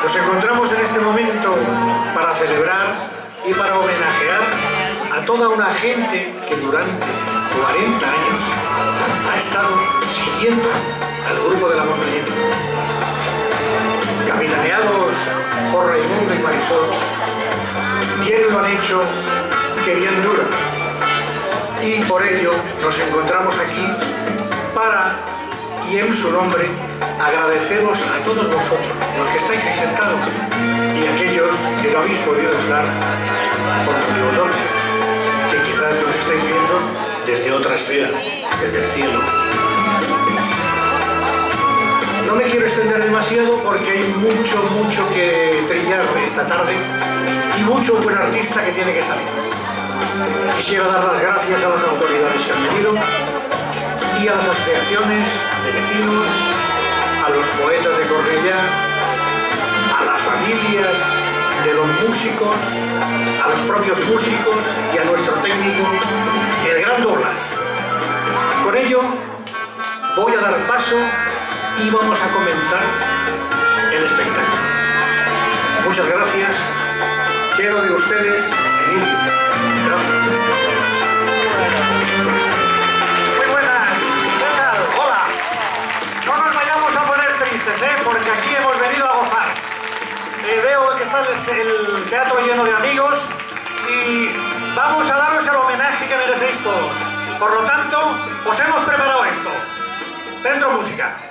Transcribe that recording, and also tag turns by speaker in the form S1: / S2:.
S1: Nos encontramos en este momento para celebrar y para homenajear a toda una gente que durante 40 años ha estado siguiendo al grupo de la Montañeta. Capitaneados por Raimundo y Marisol, bien lo han hecho, que bien dura. Y por ello nos encontramos aquí para, y en su nombre, agradeceros a todos vosotros, los que estáis ahí sentados, y aquellos que no habéis podido estar por motivos obvios, que quizás nos estáis viendo desde otra esfera, desde el cielo. No me quiero extender demasiado porque hay mucho que trillar esta tarde y mucho buen artista que tiene que salir. Quisiera dar las gracias a las autoridades que han venido y a las asociaciones de vecinos, a los poetas de Cornellá, a las familias de los músicos, a los propios músicos y a nuestro técnico, el gran Douglas. Con ello voy a dar paso y vamos a comenzar el espectáculo. Muchas gracias. Quiero de ustedes, Emilio. Gracias. Muy buenas. ¿Qué tal? Hola. No nos vayamos a poner tristes, porque aquí hemos venido a gozar. Veo que está el teatro lleno de amigos y vamos a daros el homenaje que merecéis todos. Por lo tanto, os hemos preparado esto. Dentro música.